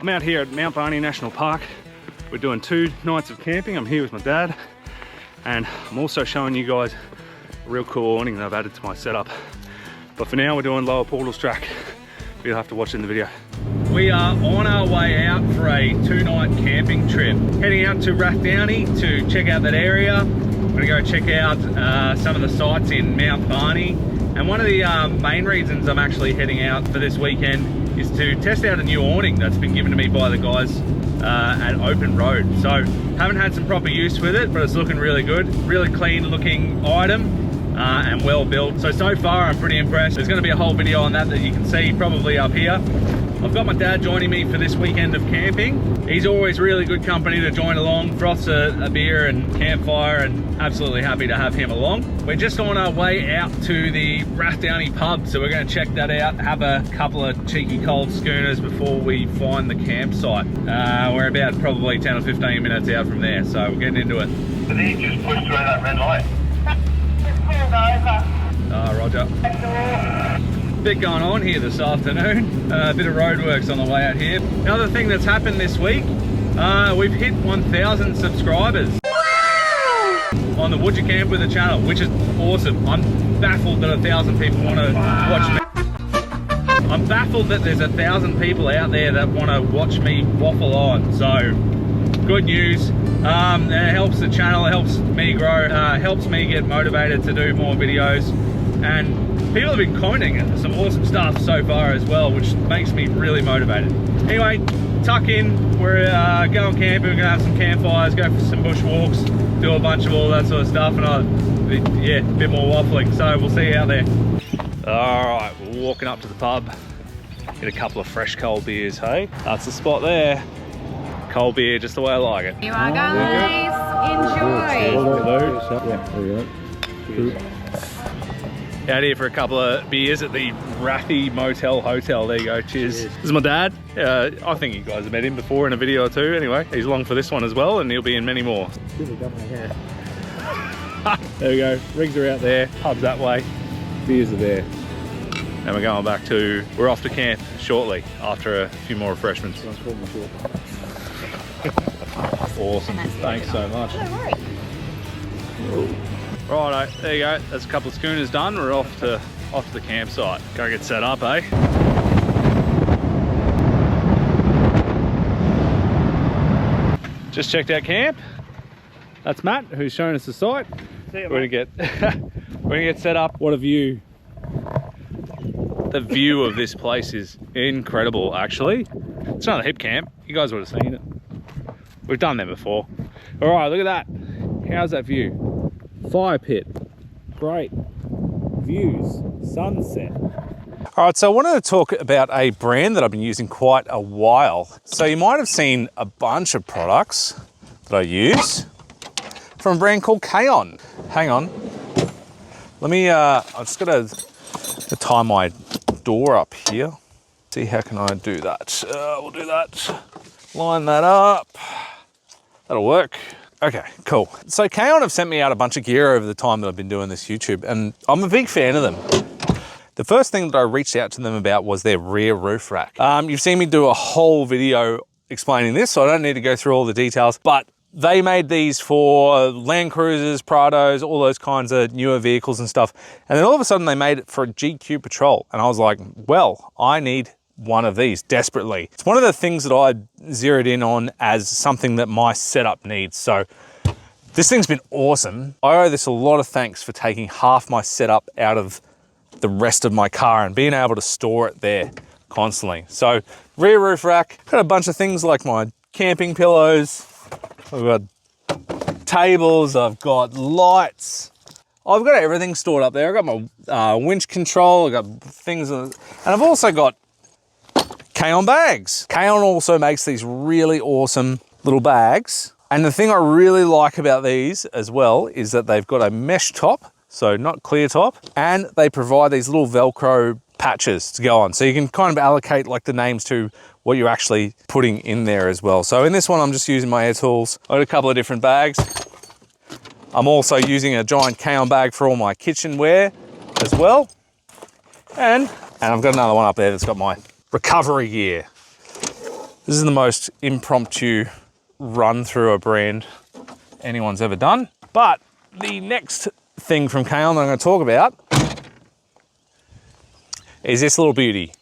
I'm out here at Mt Barney National Park. We're doing 2 nights of camping. I'm here with my dad, and I'm also showing you guys a real cool awning that I've added to my setup. But for now, we're doing Lower Portals track. You'll have to watch it in the video. We are on our way out for a 2-night camping trip. Heading out to Rathdowney to check out that area. We're gonna go check out some of the sites in Mt Barney. And one of the main reasons I'm actually heading out for this weekend is to test out a new awning that's been given to me by the guys at Open Road. So haven't had some proper use with it, but it's looking really good. Really clean looking item and well built. So far I'm pretty impressed. There's gonna be a whole video on that you can see probably up here. I've got my dad joining me for this weekend of camping. He's always really good company to join along, froths a beer and campfire, and absolutely happy to have him along. We're just on our way out to the Rathdowney pub, so we're going to check that out, have a couple of cheeky cold schooners before we find the campsite. We're about probably 10 or 15 minutes out from there, so we're getting into it. So then you just push through that red light. Just pulled over. Roger. Bit going on here this afternoon. A bit of roadworks on the way out here. Another thing that's happened this week, we've hit 1,000 subscribers on the Would You Camp With the channel, which is awesome. I'm baffled that 1,000 people want to watch me. I'm baffled that there's 1,000 people out there that want to watch me waffle on. So good news. It helps the channel, it helps me grow, helps me get motivated to do more videos, and people have been commenting some awesome stuff so far as well, which makes me really motivated. Anyway, tuck in, we're going camping, we're gonna have some campfires, go for some bush walks, do a bunch of all that sort of stuff, and yeah, a bit more waffling, so we'll see you out there. All right, we're walking up to the pub, get a couple of fresh cold beers, hey? That's the spot there. Cold beer, just the way I like it. You are guys, enjoy. Yeah, there you go. Out here for a couple of beers at the Rathdowney Motel Hotel. There you go, cheers. This is my dad. I think you guys have met him before in a video or two. Anyway, he's along for this one as well, and he'll be in many more. There we go, rigs are out there, pub's that way, beers are there. And we're going back to, we're off to camp shortly after a few more refreshments. Awesome, thanks so much. Righto, there you go. There's a couple of schooners done. We're off to the campsite. Go get set up, eh? Just checked out camp. That's Matt, who's shown us the site. We're gonna get set up. What a view! The view of this place is incredible. Actually, it's not a hip camp. You guys would have seen it. We've done them before. All right, look at that. How's that view? Fire pit, great views, sunset. All right, so I wanted to talk about a brand that I've been using quite a while. So you might have seen a bunch of products that I use from a brand called KAON. Hang on, let me, I just gotta tie my door up here. See, how can I do that? We'll do that, line that up, that'll work. Okay, cool. So KAON have sent me out a bunch of gear over the time that I've been doing this YouTube, and I'm a big fan of them. The first thing that I reached out to them about was their rear roof rack. You've seen me do a whole video explaining this, so I don't need to go through all the details, but they made these for Land Cruisers, Prados, all those kinds of newer vehicles and stuff. And then all of a sudden they made it for a gqpatrol. And I was like, well, I need one of these desperately. It's one of the things that I zeroed in on as something that my setup needs. So this thing's been awesome. I owe this a lot of thanks for taking half my setup out of the rest of my car and being able to store it there constantly. So rear roof rack, got a bunch of things like my camping pillows. I've got tables, I've got lights. I've got everything stored up there. I've got my winch control, I've got things, and I've also got KAON bags. KAON also makes these really awesome little bags. And the thing I really like about these as well is that they've got a mesh top, so not clear top, and they provide these little Velcro patches to go on. So you can kind of allocate like the names to what you're actually putting in there as well. So in this one, I'm just using my air tools. I've got a couple of different bags. I'm also using a giant KAON bag for all my kitchenware as well. And I've got another one up there that's got my recovery gear. This is the most impromptu run through a brand anyone's ever done. But the next thing from KAON that I'm going to talk about is this little beauty.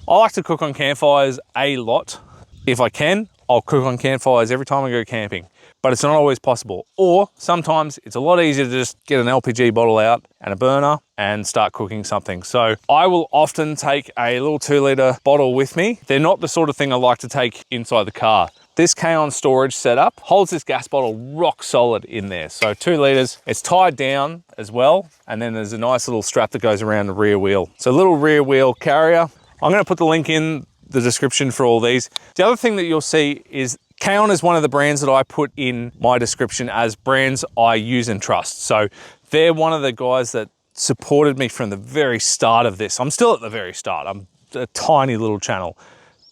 I like to cook on campfires a lot. If I can, I'll cook on campfires every time I go camping, but it's not always possible. Or sometimes it's a lot easier to just get an LPG bottle out and a burner and start cooking something. So I will often take a little 2-litre bottle with me. They're not the sort of thing I like to take inside the car. This KAON storage setup holds this gas bottle rock solid in there. So 2 litres, it's tied down as well. And then there's a nice little strap that goes around the rear wheel. So a little rear wheel carrier. I'm gonna put the link in the description for all these. The other thing that you'll see is KAON is one of the brands that I put in my description as brands I use and trust. So they're one of the guys that supported me from the very start of this. I'm still at the very start. I'm a tiny little channel,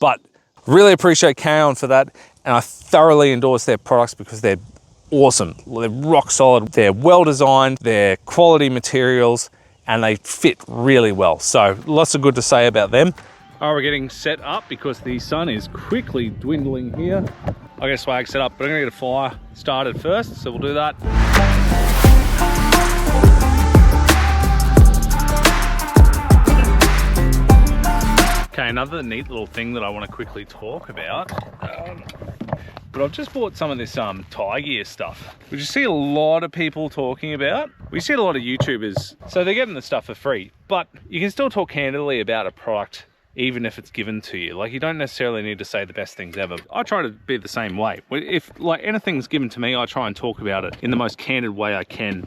but really appreciate KAON for that. And I thoroughly endorse their products because they're awesome. They're rock solid. They're well designed. They're quality materials and they fit really well. So lots of good to say about them. All right, we're getting set up because the sun is quickly dwindling here. I got swag set up, but I'm gonna get a fire started first, so we'll do that. Okay, another neat little thing that I want to quickly talk about. But I've just bought some of this tie gear stuff, which you see a lot of people talking about. We see a lot of YouTubers, so they're getting the stuff for free, but you can still talk candidly about a product even if it's given to you. Like, you don't necessarily need to say the best things ever. I try to be the same way. If like anything's given to me, I try and talk about it in the most candid way I can.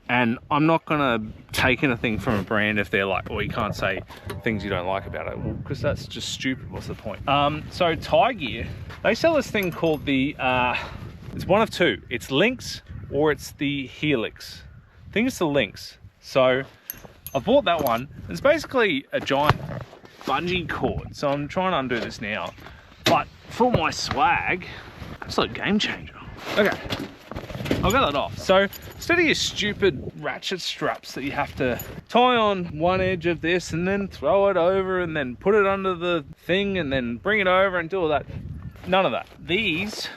And I'm not gonna take anything from a brand if they're like, well, you can't say things you don't like about it. Well, because that's just stupid. What's the point? So tie gear, they sell this thing called the, it's one of two. It's Lynx or it's the Helix. I think it's the Lynx. So I bought that one. It's basically a giant bungee cord. So I'm trying to undo this now. But for my swag, absolute game changer. Okay. I'll get that off. So instead of your stupid ratchet straps that you have to tie on one edge of this and then throw it over and then put it under the thing and then bring it over and do all that, none of that. These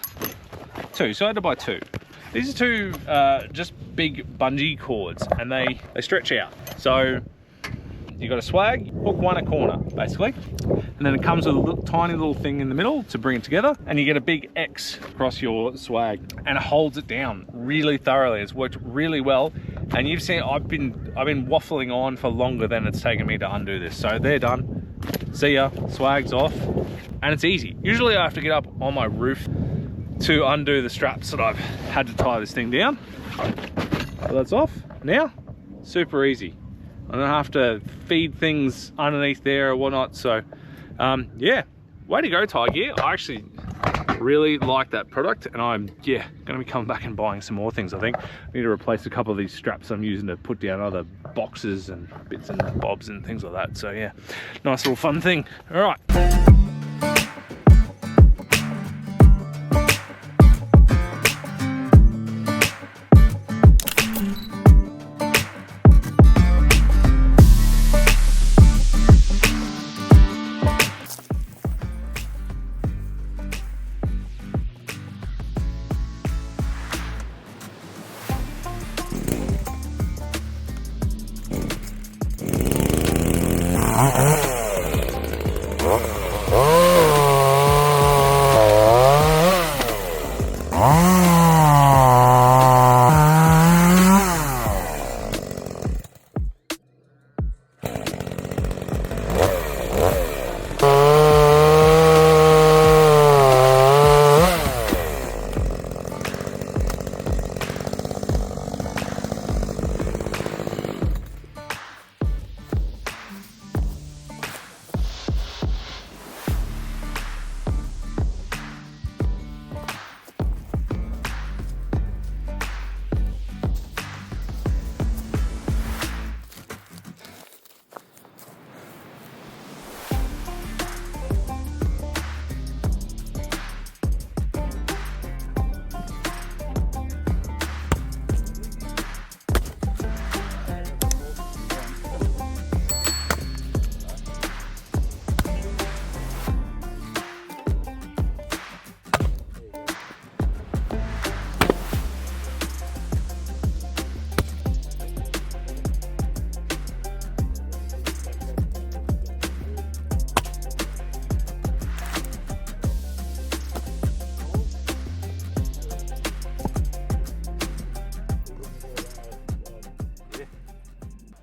two, so I had to buy two. These are two just big bungee cords and they stretch out. So you got a swag, hook one a corner basically, and then it comes with a little, tiny little thing in the middle to bring it together, and you get a big X across your swag, and it holds it down really thoroughly. It's worked really well, and you've seen I've been waffling on for longer than it's taken me to undo this. So they're done. See ya, swag's off, and it's easy. Usually I have to get up on my roof to undo the straps that I've had to tie this thing down. So that's off now. Super easy. I don't have to feed things underneath there or whatnot. So yeah, way to go, tie gear. I actually really like that product, and I'm gonna be coming back and buying some more things. I think I need to replace a couple of these straps I'm using to put down other boxes and bits and bobs and things like that. So yeah, nice little fun thing. All right.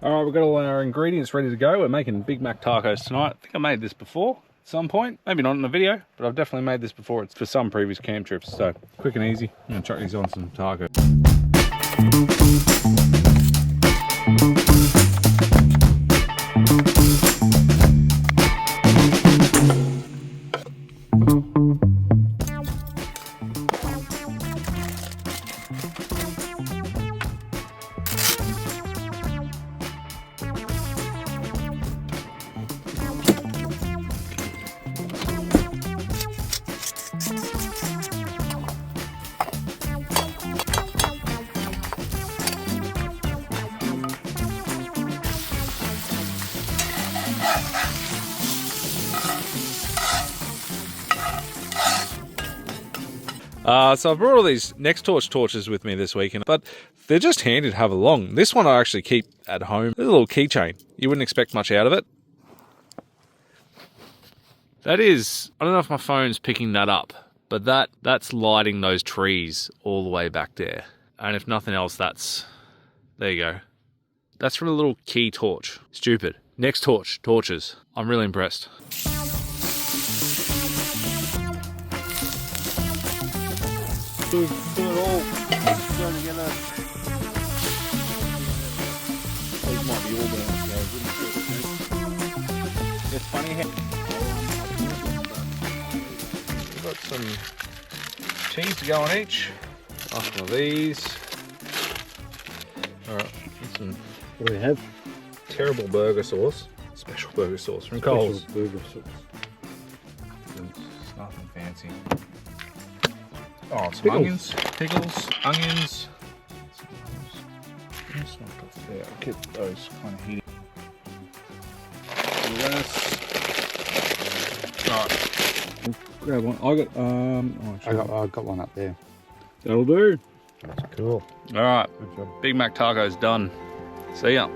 All right, we've got all our ingredients ready to go. We're making Big Mac tacos tonight. I think I made this before at some point. Maybe not in a video, but I've definitely made this before. It's for some previous camp trips, so quick and easy. I'm gonna chuck these on some tacos. So I've brought all these NextTorch torches with me this weekend, but they're just handy to have along. This one I actually keep at home. There's a little keychain. You wouldn't expect much out of it. That is, I don't know if my phone's picking that up, but that's lighting those trees all the way back there. And if nothing else, there you go. That's from a little key torch. Stupid. NextTorch torches. I'm really impressed. Do it all together. These might be all burnt, it's funny how we've got some cheese to go on each. One of these. Alright, some what do we have? terrible burger sauce. Special burger sauce from Coles. Burger sauce. It's nothing fancy. Oh, some onions, pickles, onions. Yeah, I'll get those kind of heating. Lettuce. Right. Grab one. I got one up there. That'll do. That's cool. All right. Good job. Big Mac tacos done. See ya.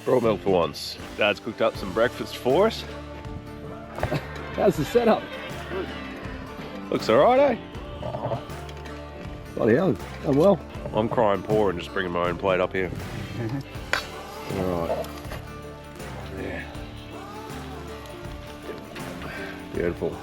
Raw milk for once. Dad's cooked up some breakfast for us. How's the setup? Looks alright, eh? Oh, bloody hell, done well. I'm crying poor and just bringing my own plate up here. Alright. Yeah. Beautiful.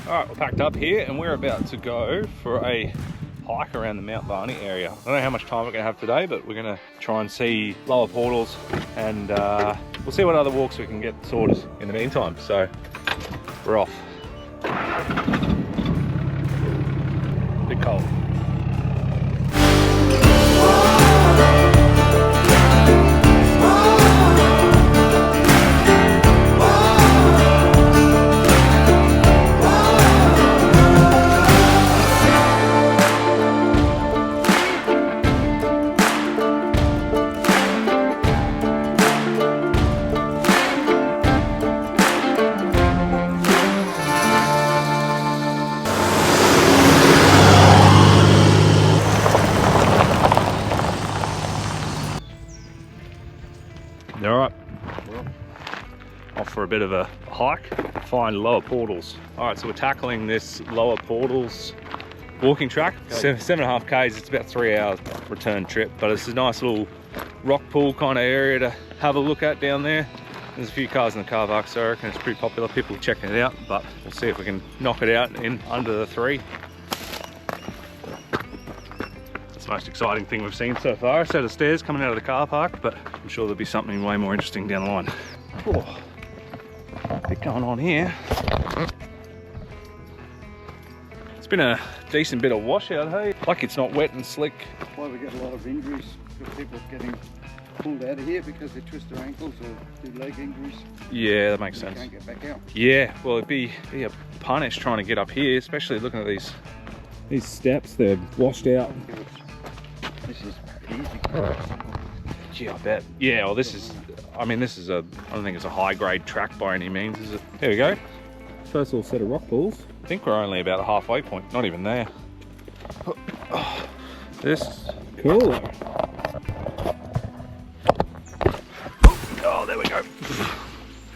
Alright, we're packed up here and we're about to go for a hike around the Mt Barney area. I don't know how much time we're going to have today, but we're going to try and see lower portals and we'll see what other walks we can get sorted in the meantime. So, we're off. Bit cold. Alright, off for a bit of a hike, find lower portals. Alright, so we're tackling this lower portals walking track. 7.5 k's, it's about 3 hours return trip, but it's a nice little rock pool kind of area to have a look at down there. There's a few cars in the car park, so I reckon it's pretty popular, people checking it out, but we'll see if we can knock it out in under the 3. It's the most exciting thing we've seen so far. A set of stairs coming out of the car park, but I'm sure there'll be something way more interesting down the line. Oh, a bit going on here. been a decent bit of washout, hey? Like it's not wet and slick. That's why we get a lot of injuries with people getting pulled out of here because they twist their ankles or do leg injuries. Yeah, that makes sense. Can't get back out. Yeah, well it'd be a punish trying to get up here, especially looking at these steps, they're washed out. This is easy. Gee, I bet. Yeah, well this is, I mean this is I don't think it's a high grade track by any means, is it? There we go. First little set of rock pools. I think we're only about a halfway point, not even there. This, cool. Oh, there we go.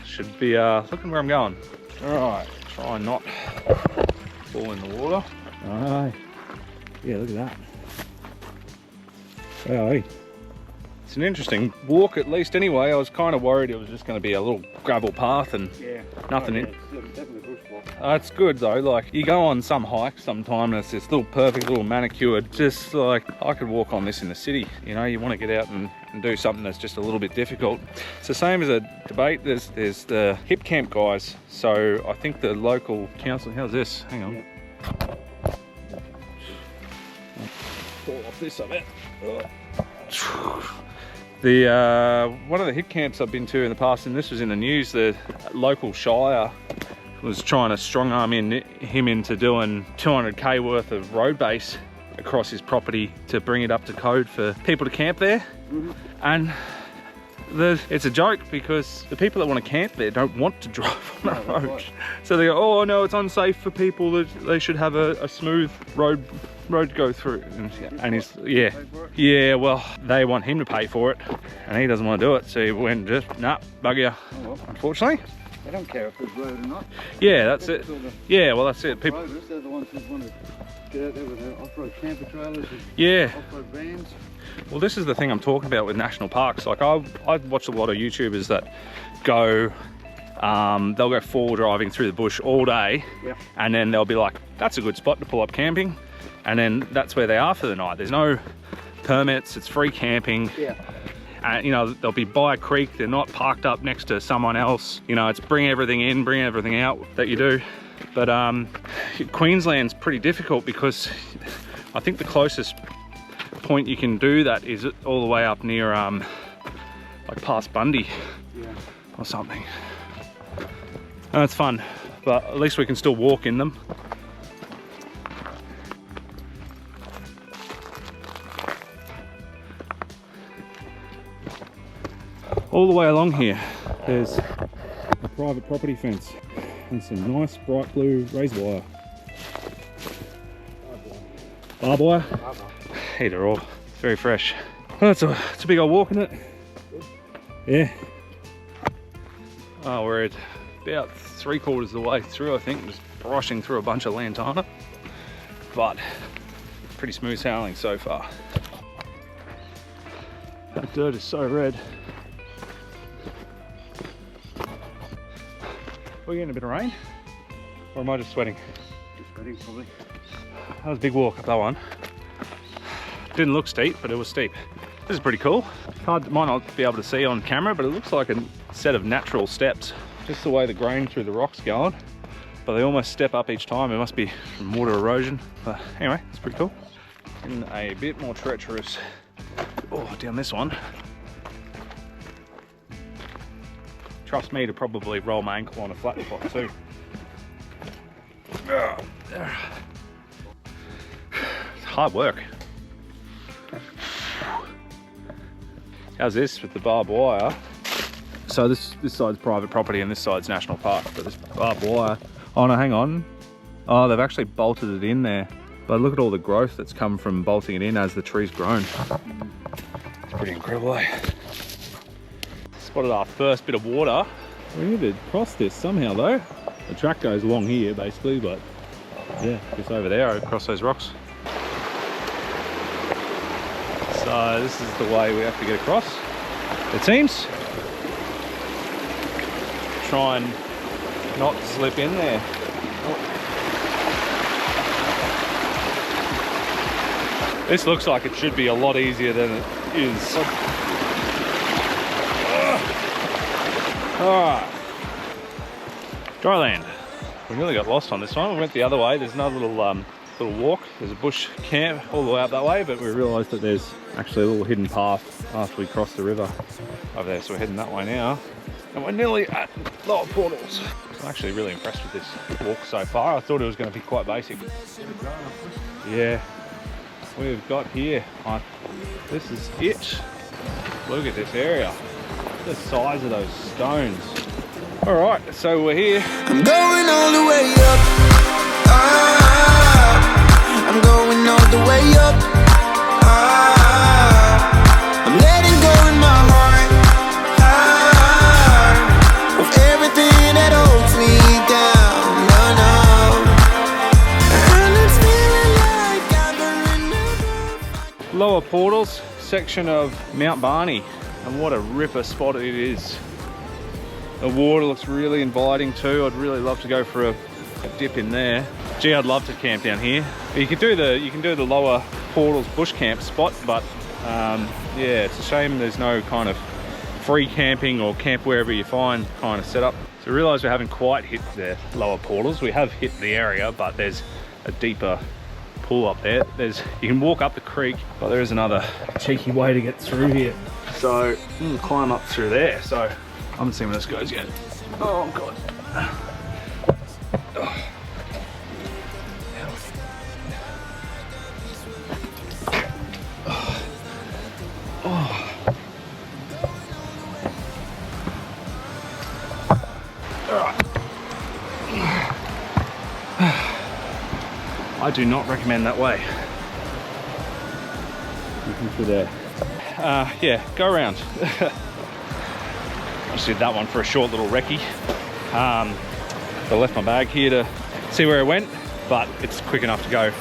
Should be looking where I'm going. All right, try and not fall in the water. Alright. Yeah, look at that. Hey. It's an interesting walk at least anyway. I was kind of worried it was just going to be a little gravel path and nothing in. It's definitely bushwalk. It's good though, like you go on some hike sometime and it's this little perfect little manicured, just like I could walk on this in the city, you know. You want to get out and do something that's just a little bit difficult. It's the same as a debate, there's the hip camp guys, so I think the local council, how's this? Hang on. Fall off this a bit. The one of the hip camps I've been to in the past, and this was in the news, the local shire was trying to strong arm him into doing 200k worth of road base across his property to bring it up to code for people to camp there. And it's a joke because the people that want to camp there don't want to drive on a road. Right. So they go, oh no, it's unsafe for people, that they should have a smooth road to go through. And he's, yeah, well, they want him to pay for it and he doesn't want to do it. So he went just, nah, bugger you, unfortunately. They don't care if there's road or not. Yeah, that's it. Yeah, well, that's it. People, they're the ones who want to get out there with their off-road camper trailers and off-road vans. Well, this is the thing I'm talking about with national parks. Like I watch a lot of YouTubers that go, they'll go 4-wheel driving through the bush all day, and then they'll be like, that's a good spot to pull up camping, and then that's where they are for the night. There's no permits, it's free camping. And you know, they'll be by a creek, they're not parked up next to someone else. You know, it's bring everything in, bring everything out that you do. But Queensland's pretty difficult because I think the closest point you can do that is all the way up near like past Bundy or something. And it's fun, but at least we can still walk in them. All the way along here there's a private property fence and some nice bright blue razor wire. Barbed wire? Either or. It's very fresh. Well, it's a big old walk, isn't it? Yeah. Oh, we're at about 3/4 of the way through, I think, just brushing through a bunch of lantana. But pretty smooth sailing so far. That dirt is so red. Are we getting a bit of rain? Or am I just sweating? Just sweating, probably. That was a big walk up that one. Didn't look steep, but it was steep. This is pretty cool. Might not be able to see on camera, but it looks like a set of natural steps. Just the way the grain through the rock's going. But they almost step up each time. It must be from water erosion. But anyway, it's pretty cool. In a bit more treacherous, down this one. Trust me to probably roll my ankle on a flat spot too. It's hard work. How's this with the barbed wire? So this side's private property and this side's national park, but this barbed wire, oh no, hang on. Oh, they've actually bolted it in there. But look at all the growth that's come from bolting it in as the tree's grown. It's pretty incredible, eh? Spotted our first bit of water. We need to cross this somehow though. The track goes along here basically, but yeah, just over there across those rocks. So this is the way we have to get across, it seems. Try and not slip in there. This looks like it should be a lot easier than it is. Alright. Dry land. We nearly got lost on this one. We went the other way. There's another little little walk. There's a bush camp all the way up that way, but we realised that there's actually a little hidden path after we cross the river over there. So we're heading that way now. And we're nearly at Lower Portals. I'm actually really impressed with this walk so far. I thought it was going to be quite basic. Yeah, we've got here. This is it. Look at this area. The size of those stones. All right, so we're here. I'm going all the way up. I'm going all the way up. I'm letting go in my heart of everything that holds me down. And it's feeling like I've been Lower Portals section of Mt Barney, and what a ripper spot it is. The water looks really inviting too. I'd really love to go for a dip in there. Gee, I'd love to camp down here. You can do the Lower Portals bush camp spot, but yeah, it's a shame there's no kind of free camping or camp wherever you find kind of setup. So I realise we haven't quite hit the Lower Portals. We have hit the area, but there's a deeper pool up there. You can walk up the creek, but there is another cheeky way to get through here. So you can climb up through there. So I haven't seen where this goes yet. Oh god. Oh. Oh. All right. I do not recommend that way. Looking through there. Yeah, go around. I just did that one for a short little recce. I left my bag here to see where it went, but it's quick enough to go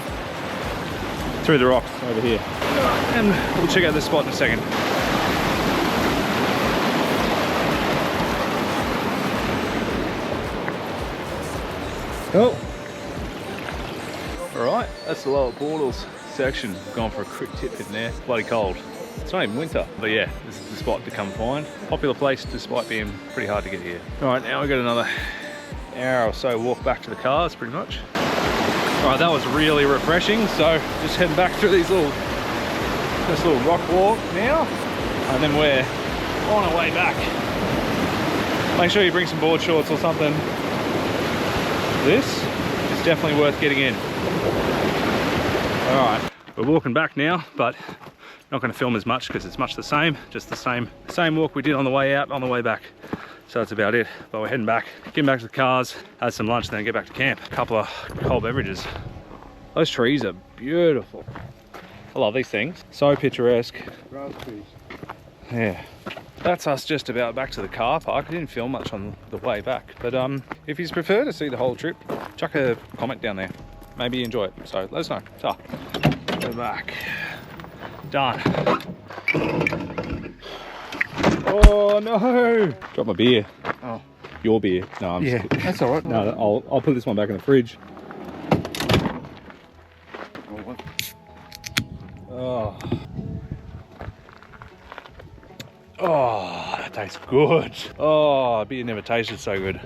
through the rocks over here. And we'll check out this spot in a second. Oh. Alright, that's the Lower Portals section. Gone for a quick tip in there. Bloody cold. It's not even winter, but yeah, this is the spot to come find. Popular place despite being pretty hard to get here. Alright, now we've got another hour or so walk back to the cars pretty much. Alright, that was really refreshing. So just heading back through this little rock walk now, and then we're on our way back. Make sure you bring some board shorts or something. This is definitely worth getting in. All right, we're walking back now, but not going to film as much because it's much the same, just the same walk we did on the way out, on the way back. So that's about it. But we're heading back, getting back to the cars, have some lunch, then get back to camp. A couple of cold beverages. Those trees are beautiful. I love these things. So picturesque. Grass trees. Yeah. That's us just about back to the car park. I didn't film much on the way back, but if you prefer to see the whole trip, chuck a comment down there. Maybe you enjoy it, so let us know. So, we're back. Done. Oh no! Dropped my beer. Oh. Your beer. No, I'm Yeah, just kidding. that's all right. No, I'll put this one back in the fridge. Oh. Oh, that tastes good. Oh, beer never tasted so good.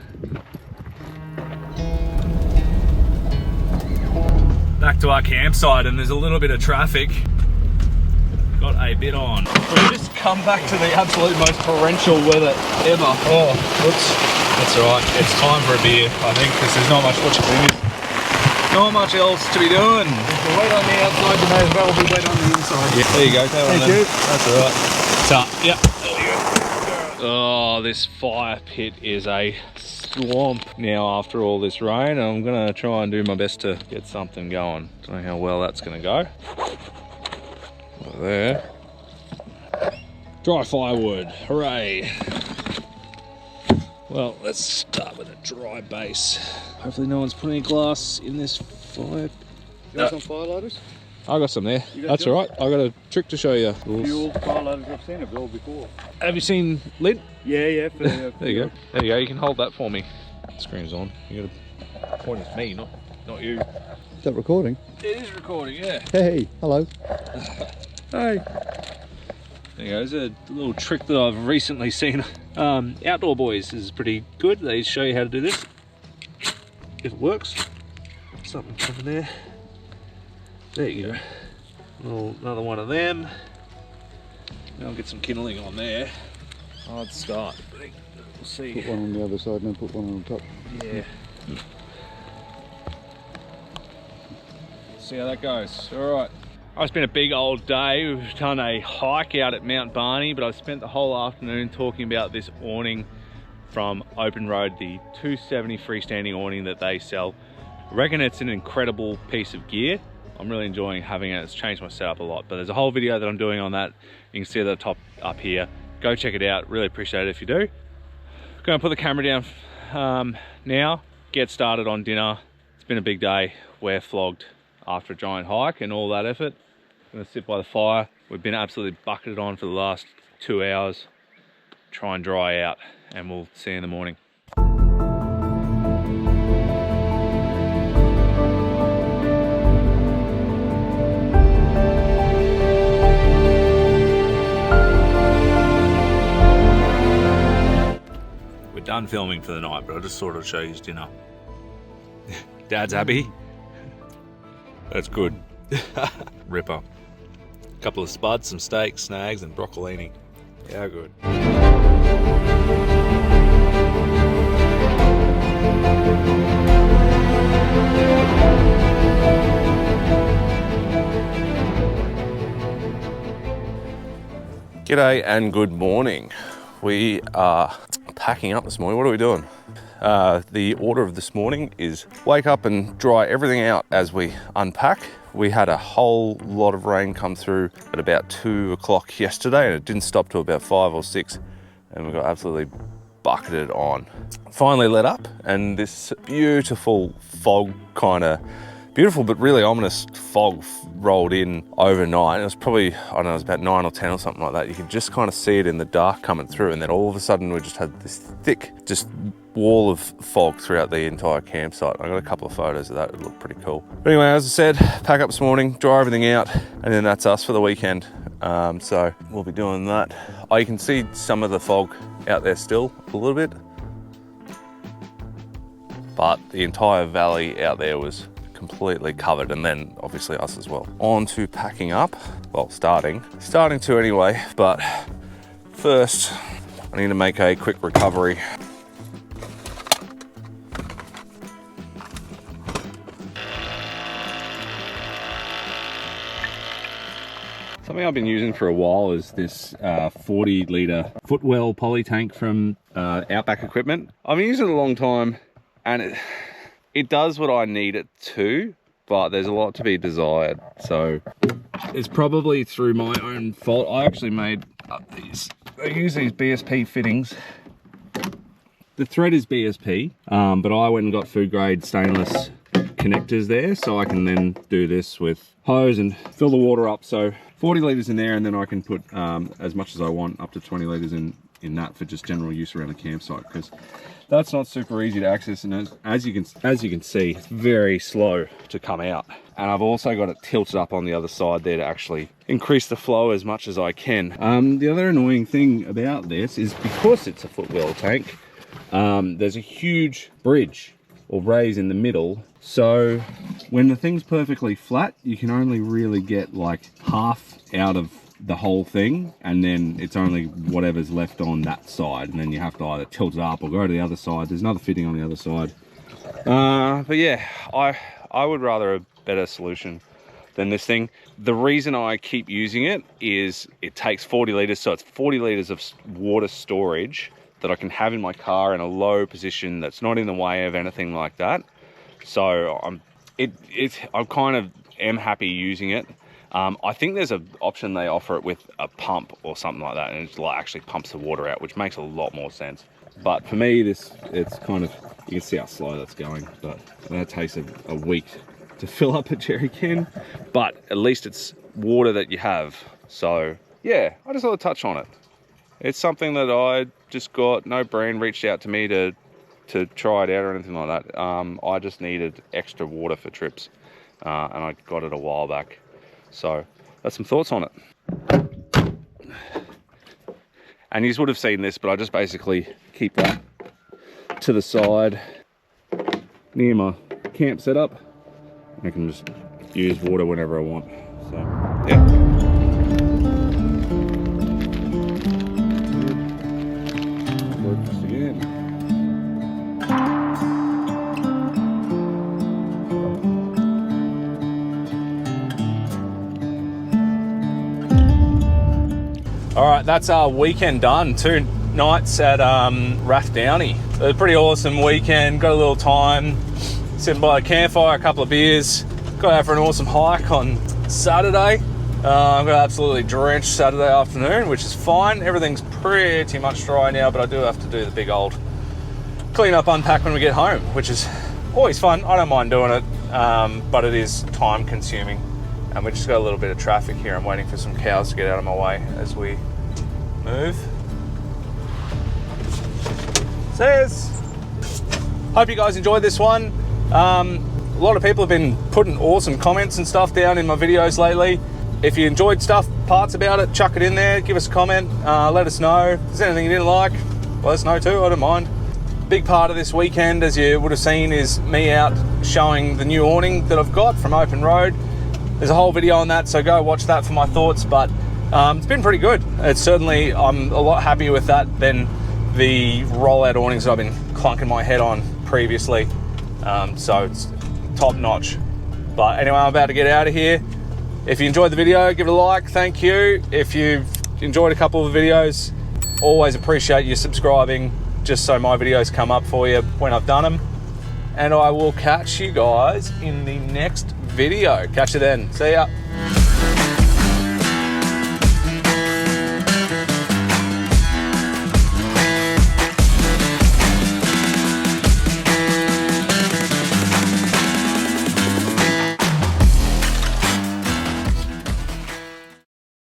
Back to our campsite, and there's a little bit of traffic. Got a bit on. We've just come back to the absolute most torrential weather ever. Oh, whoops. That's all right. It's time for a beer, I think, because there's not much not much else to be doing. If you wait on the outside, you may as well be wet on the inside. Yeah, there you go. Thank you. That's all right. So, yeah. Oh, this fire pit is a swamp now after all this rain. I'm gonna try and do my best to get something going. Don't know how well that's gonna go. There. Dry firewood, hooray. Well, let's start with a dry base. Hopefully no one's put any glass in this fire. You got some firelighters? I got some there. You got That's yours? all right. I got a trick to show you. Fuel firelighters, I've seen it all before. Have you seen lid? Yeah. There you go. There you go. You can hold that for me. The screen's on. You gotta point at me, not you. Is that recording? It is recording, yeah. Hey, hello. Hey. There you go. There's a little trick that I've recently seen. Outdoor Boys is pretty good. They show you how to do this. If it works. Something over there. There you go. Well, another one of them. Now I'll get some kindling on there. Hard start, but we'll see. Put one on the other side and then put one on top. Yeah. See how that goes. All right. It's been a big old day. We've done a hike out at Mt Barney, but I've spent the whole afternoon talking about this awning from Open Road, the 270 freestanding awning that they sell. I reckon it's an incredible piece of gear. I'm really enjoying having it. It's changed my setup a lot, but there's a whole video that I'm doing on that. You can see it at the top up here. Go check it out. Really appreciate it if you do. Going to put the camera down now, get started on dinner. It's been a big day. We're flogged after a giant hike and all that effort. Gonna sit by the fire. We've been absolutely bucketed on for the last 2 hours. Try and dry out, and we'll see you in the morning. We're done filming for the night, but I just thought I'd show you dinner. Dad's happy. That's good. Ripper. A couple of spuds, some steak, snags, and broccolini. How good. G'day and good morning. We are packing up this morning. What are we doing? The order of this morning is wake up and dry everything out as we unpack. We had a whole lot of rain come through at about 2 o'clock yesterday, and it didn't stop till about 5 or 6, and we got absolutely bucketed on. Finally let up, and this beautiful fog, kind of beautiful but really ominous fog rolled in overnight. It was probably, I don't know, it was about 9 or 10 or something like that. You could just kind of see it in the dark coming through, and then all of a sudden we just had this thick, just wall of fog throughout the entire campsite. I got a couple of photos of that. It looked pretty cool. But anyway, as I said, pack up this morning, dry everything out, and then that's us for the weekend. So we'll be doing that. You can see some of the fog out there still a little bit, but the entire valley out there was completely covered, and then obviously us as well. On to packing up. Well, starting to anyway, but first I need to make a quick recovery. Something I've been using for a while is this 40 litre footwell poly tank from Outback Equipment. I've been using it a long time, and it does what I need it to, but there's a lot to be desired. So it's probably through my own fault. I actually made up these. I use these BSP fittings. The thread is BSP, but I went and got food grade stainless connectors there, so I can then do this with hose and fill the water up. So 40 litres in there, and then I can put as much as I want, up to 20 litres in that for just general use around the campsite, because that's not super easy to access, and as you can see, it's very slow to come out. And I've also got it tilted up on the other side there to actually increase the flow as much as I can. The other annoying thing about this is, because it's a footwell tank, there's a huge bridge or raise in the middle, so when the thing's perfectly flat, you can only really get like half out of the whole thing, and then it's only whatever's left on that side, and then you have to either tilt it up or go to the other side. There's another fitting on the other side, but yeah, I would rather a better solution than this thing. The reason I keep using it is it takes 40 litres, so it's 40 litres of water storage that I can have in my car in a low position that's not in the way of anything like that. So I'm kind of am happy using it. I think there's an option they offer it with a pump or something like that, and it like actually pumps the water out, which makes a lot more sense. But for me, it's kind of, you can see how slow that's going, but that takes a week to fill up a jerry can, but at least it's water that you have. So yeah, I just thought I'd touch on it. It's something that I just got, no brand reached out to me to try it out or anything like that. I just needed extra water for trips, and I got it a while back. So that's some thoughts on it. And you would have seen this, but I just basically keep that to the side near my camp setup. I can just use water whenever I want. So, yeah. Breakfast again. All right, that's our weekend done. 2 nights at Rathdowney. It was a pretty awesome weekend. Got a little time sitting by a campfire, a couple of beers. Got out for an awesome hike on Saturday. I got absolutely drenched Saturday afternoon, which is fine. Everything's pretty much dry now, but I do have to do the big old clean up, unpack when we get home, which is always fun. I don't mind doing it, but it is time consuming. And we just got a little bit of traffic here. I'm waiting for some cows to get out of my way as we move. Says, hope you guys enjoyed this one. A lot of people have been putting awesome comments and stuff down in my videos lately. If you enjoyed parts about it, chuck it in there, give us a comment, let us know. If there's anything you didn't like, let us know too, I don't mind. Big part of this weekend, as you would have seen, is me out showing the new awning that I've got from Open Road. There's a whole video on that, so go watch that for my thoughts, but it's been pretty good. It's certainly, I'm a lot happier with that than the rollout awnings that I've been clunking my head on previously. So it's top notch. But anyway, I'm about to get out of here. If you enjoyed the video, give it a like, thank you. If you've enjoyed a couple of videos, always appreciate you subscribing, just so my videos come up for you when I've done them. And I will catch you guys in the next video. Catch you then. See ya.